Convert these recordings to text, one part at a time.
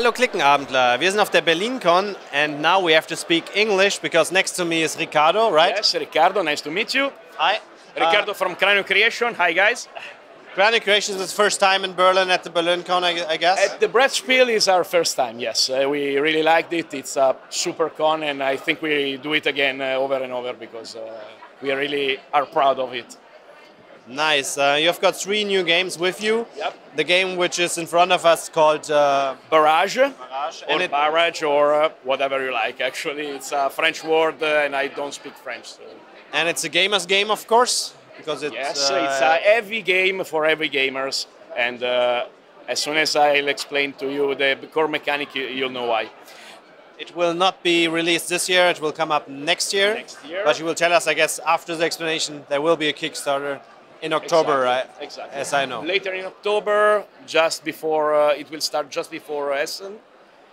Hallo Klickenabendler, wir sind auf der BerlinCon and now we have to speak English because next to me is Ricardo, right? Yes, Ricardo, nice to meet you. Hi. Ricardo from Cranio Creation, hi guys. Cranio Creation is first time in Berlin at the BerlinCon, I guess? At the Barrage Spiel is our first time, yes. We really liked it, it's a super con and I think we do it again over and over because we really are proud of it. Nice. You've got 3 new games with you. Yep. The game which is in front of us called Barrage, and Barrage or whatever you like. Actually, it's a French word and I don't speak French. So. And it's a gamer's game, of course, because it's yes, it's a heavy game for every gamers. And as soon as I'll explain to you the core mechanic, you'll know why. It will not be released this year. It will come up next year. Next year. But you will tell us, I guess, after the explanation, there will be a Kickstarter. In October, exactly. right? Exactly. As I know. Later in October, just before it will start just before Essen,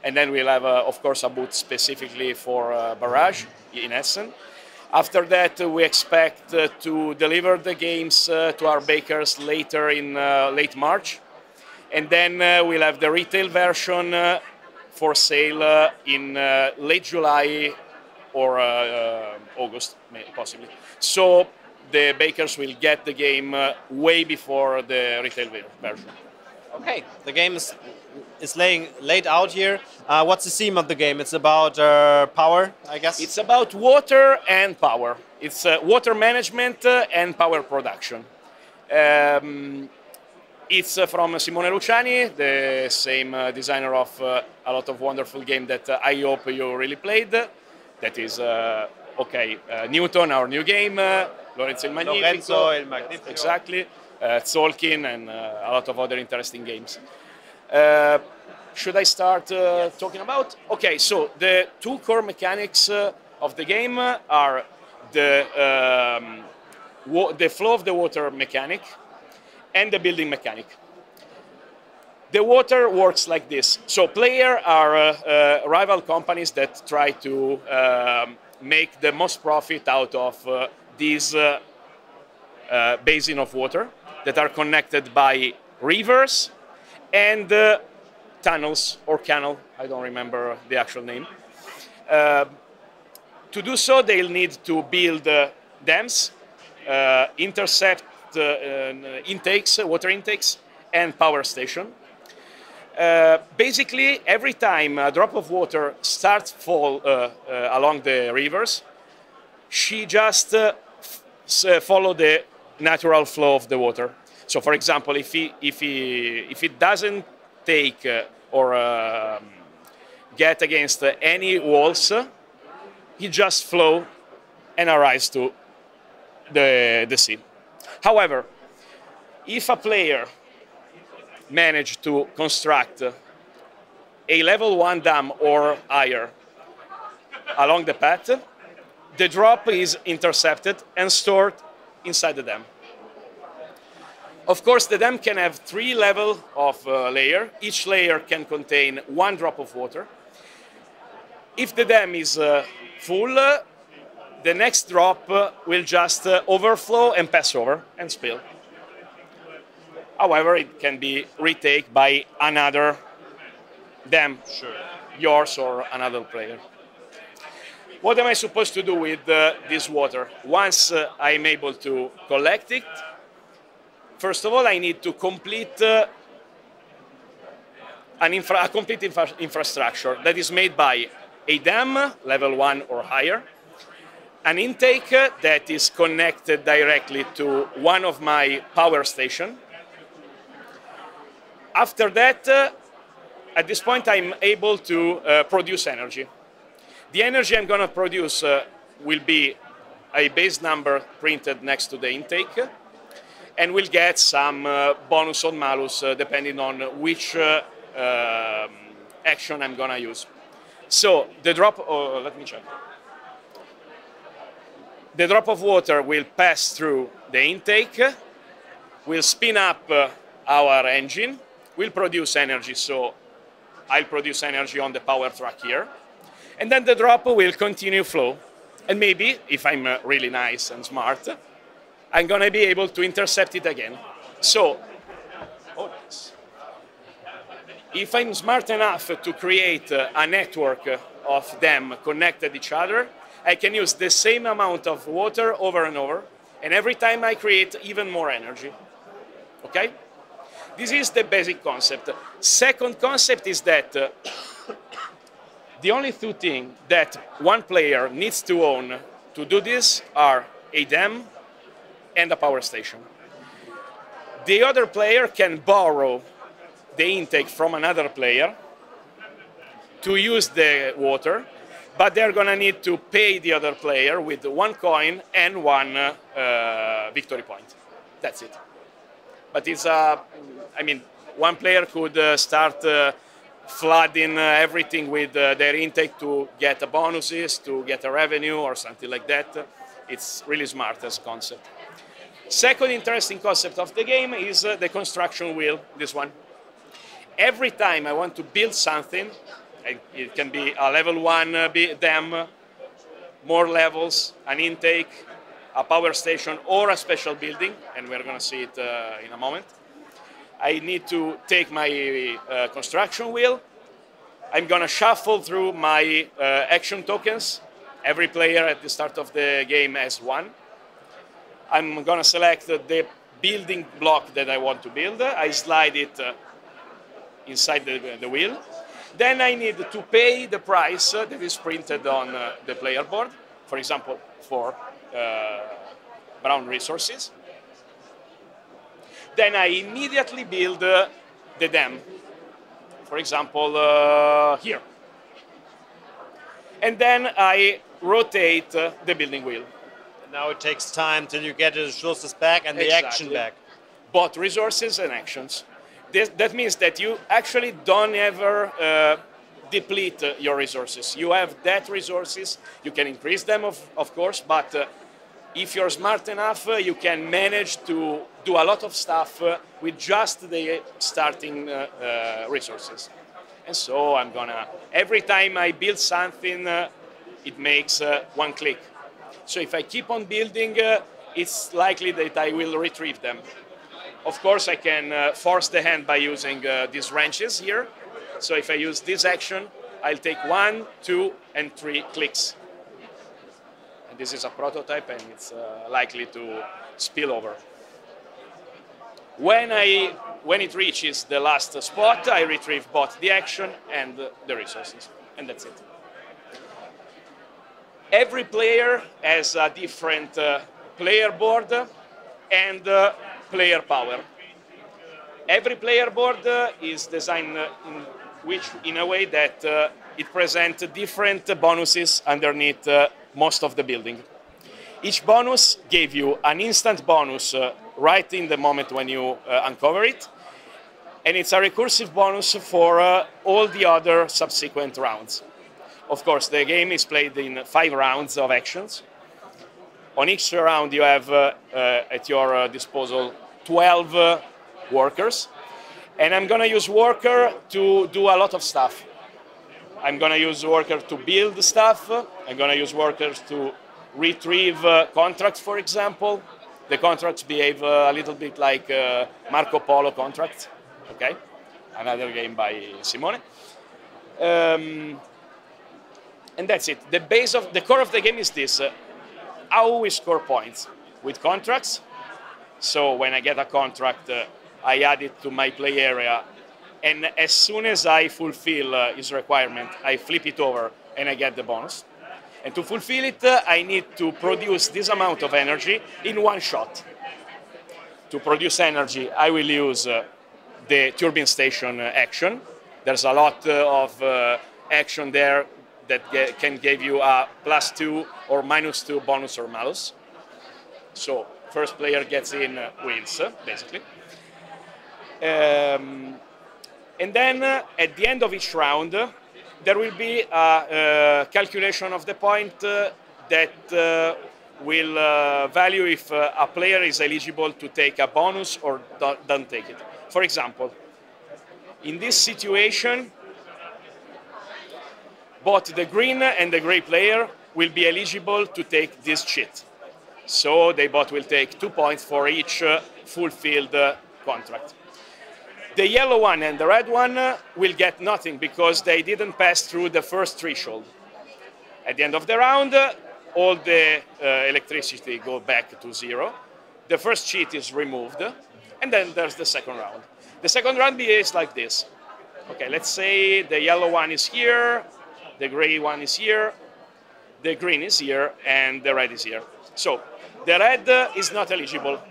and then we'll have, of course, a booth specifically for Barrage in Essen. After that, we expect to deliver the games to our bakers later in late March, and then we'll have the retail version for sale in late July or August, possibly. So. The bakers will get the game way before the retail version. Okay, the game is laid out here. What's the theme of the game? It's about power, I guess? It's about water and power. It's water management and power production. It's from Simone Luciani, the same designer of a lot of wonderful games that I hope you really played. That is, Newton, our new game. Lorenzo il Magnifico. Exactly. Tolkien and a lot of other interesting games. Should I start yes. talking about? Okay, so the 2 core mechanics of the game are the flow of the water mechanic and the building mechanic. The water works like this. So players are rival companies that try to make the most profit out of these basin of water that are connected by rivers and tunnels or canal, I don't remember the actual name. To do so, they'll need to build dams, intercept intakes, water intakes, and power station. Basically, every time a drop of water starts to fall along the rivers, she just follow the natural flow of the water. So, for example, if it doesn't take or get against any walls, he just flow and arrives to the sea. However, if a player managed to construct a level 1 dam or higher along the path, the drop is intercepted and stored inside the dam. Of course, the dam can have 3 levels of layer. Each layer can contain 1 drop of water. If the dam is full, the next drop will just overflow and pass over and spill. However, it can be retaken by another dam, sure. Yours or another player. What am I supposed to do with this water? Once I'm able to collect it, first of all, I need to complete a complete infrastructure that is made by a dam, level 1 or higher, an intake that is connected directly to one of my power stations. After that, at this point, I'm able to produce energy. The energy I'm going to produce will be a base number printed next to the intake, and we'll get some bonus or malus depending on which action I'm going to use. So the drop, let me check. The drop of water will pass through the intake, will spin up our engine, will produce energy, so I'll produce energy on the power track here. And then the drop will continue flow. And maybe, if I'm really nice and smart, I'm going to be able to intercept it again. So, If I'm smart enough to create a network of them connected each other, I can use the same amount of water over and over, and every time I create even more energy. Okay? This is the basic concept. Second concept is that the only two things that one player needs to own to do this are a dam and a power station. The other player can borrow the intake from another player to use the water, but they're going to need to pay the other player with 1 coin and 1 victory point. That's it. But it's, I mean, one player could start flooding everything with their intake to get bonuses, to get a revenue or something like that. It's really smart as a concept. Second interesting concept of the game is the construction wheel, this one. Every time I want to build something, it can be a level 1 dam, more levels, an intake, a power station, or a special building, and we're going to see it in a moment. I need to take my construction wheel. I'm going to shuffle through my action tokens. Every player at the start of the game has 1. I'm going to select the building block that I want to build. I slide it inside the wheel. Then I need to pay the price that is printed on the player board, for example, for brown resources. Then I immediately build the dam, for example, here. And then I rotate the building wheel. Now it takes time till you get the resources back and the action back. Both resources and actions. That means that you actually don't ever deplete your resources. You have that resources, you can increase them, of course, but if you're smart enough, you can manage to do a lot of stuff with just the starting resources. And so I'm gonna, every time I build something, it makes 1 click. So if I keep on building, it's likely that I will retrieve them. Of course, I can force the hand by using these wrenches here. So if I use this action, I'll take 1, 2, and 3 clicks. And this is a prototype, and it's likely to spill over. When it reaches the last spot, I retrieve both the action and the resources, and that's it. Every player has a different player board and player power. Every player board is designed in a way that it presents different bonuses underneath most of the building. Each bonus gave you an instant bonus right in the moment when you uncover it, and it's a recursive bonus for all the other subsequent rounds. Of course, the game is played in 5 rounds of actions. On each round, you have at your disposal 12 workers, and I'm going to use worker to do a lot of stuff. I'm going to use worker to build stuff. I'm going to use workers to retrieve contracts, for example. The contracts behave a little bit like Marco Polo contracts, okay? Another game by Simone. And that's it. The core of the game is this. How we score points with contracts. So when I get a contract, I add it to my play area. And as soon as I fulfill his requirement, I flip it over and I get the bonus. And to fulfill it, I need to produce this amount of energy in 1 shot. To produce energy, I will use the turbine station action. There's a lot of action there that can give you a +2 or -2 bonus or malus. So first player gets in wins, basically. And then at the end of each round, there will be a calculation of the point that will value if a player is eligible to take a bonus or don't take it. For example, in this situation, both the green and the gray player will be eligible to take this cheat. So they both will take 2 points for each fulfilled contract. The yellow one and the red one will get nothing because they didn't pass through the first threshold. At the end of the round, all the electricity go back to 0. The first cheat is removed, and then there's the second round. The second round behaves like this. Okay, let's say the yellow one is here, the gray one is here, the green is here, and the red is here. So the red is not eligible.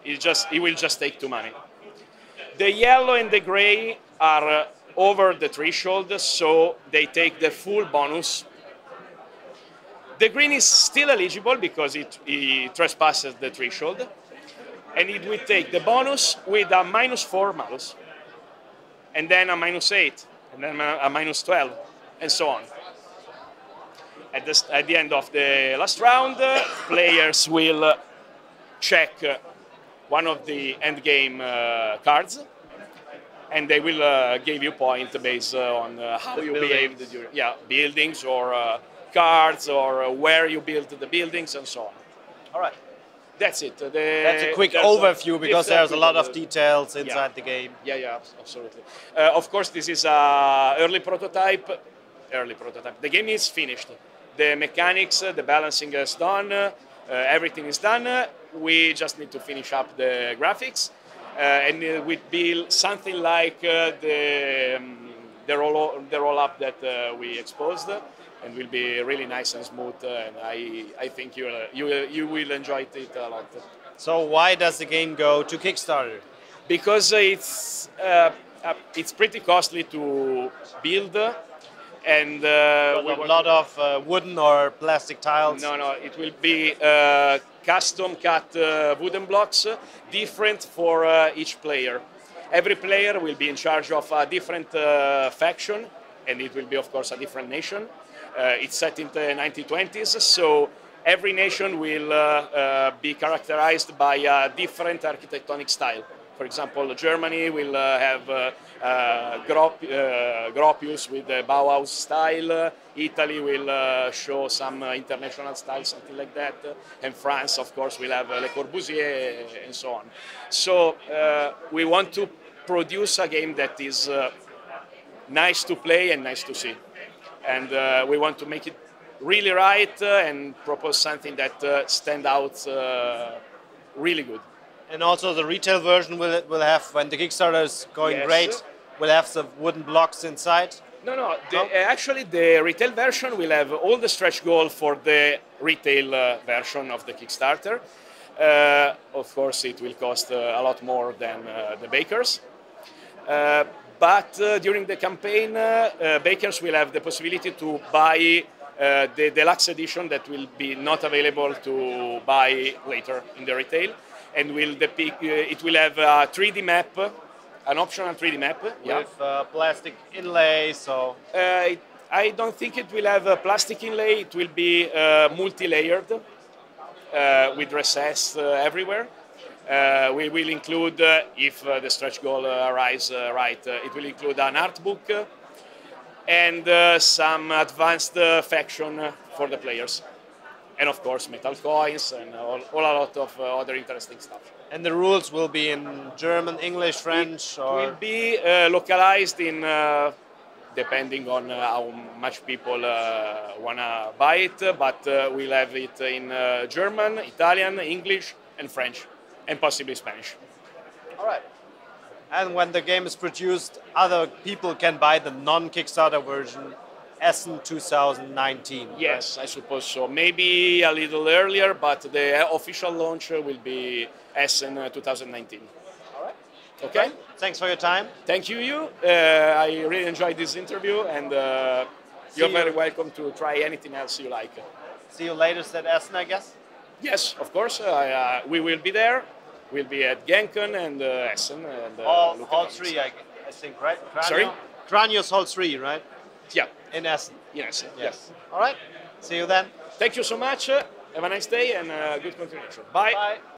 It will just take 2 money. The yellow and the gray are over the threshold, so they take the full bonus. The green is still eligible because it trespasses the threshold, and it will take the bonus with a -4 malus, and then a -8, and then a -12, and so on. At the end of the last round, players will check one of the endgame cards, and they will give you points based on how you behaved during buildings or cards or where you built the buildings and so on. All right. That's it. That's a quick overview because there's a lot of details inside the game. Yeah, absolutely. Of course, this is an early prototype. The game is finished. The mechanics, the balancing is done. Everything is done. We just need to finish up the graphics, and it will be something like the roll-up that we exposed, and will be really nice and smooth. And I think you will enjoy it a lot. So why does the game go to Kickstarter? Because it's pretty costly to build. And a lot of wooden or plastic tiles? No, it will be custom cut wooden blocks, different for each player. Every player will be in charge of a different faction, and it will be, of course, a different nation. It's set in the 1920s, so every nation will be characterized by a different architectonic style. For example, Germany will have Gropius with the Bauhaus style. Italy will show some international style, something like that. And France, of course, will have Le Corbusier and so on. So we want to produce a game that is nice to play and nice to see. And we want to make it really right and propose something that stands out really good. And also the retail version will have, when the Kickstarter is going great, will have some wooden blocks inside? No. Actually, the retail version will have all the stretch goal for the retail version of the Kickstarter. Of course, it will cost a lot more than the bakers. But during the campaign, bakers will have the possibility to buy the deluxe edition that will be not available to buy later in the retail. And it will have a 3D map, an optional 3D map. With plastic inlay, so... I don't think it will have a plastic inlay. It will be multi-layered with recess everywhere. We will include, if the stretch goal arrives right, it will include an art book and some advanced faction for the players. And of course, metal coins and a lot of other interesting stuff. And the rules will be in German, English, French, or? It will be localized in, depending on how much people want to buy it, but we'll have it in German, Italian, English, and French, and possibly Spanish. All right. And when the game is produced, other people can buy the non-Kickstarter version Essen 2019. Yes, right? I suppose so. Maybe a little earlier, but the official launch will be Essen 2019. All right. Okay. Thanks for your time. Thank you. I really enjoyed this interview, and you're very welcome to try anything else you like. See you later at Essen, I guess? Yes, of course. We will be there. We'll be at Genken and Essen. And, Hall 3, I think, right? Cranio? Sorry? Cranio's Hall 3, right? Yeah. In Essen. Yes. Yes. All right. See you then. Thank you so much. Have a nice day and good continuation. Bye. Bye.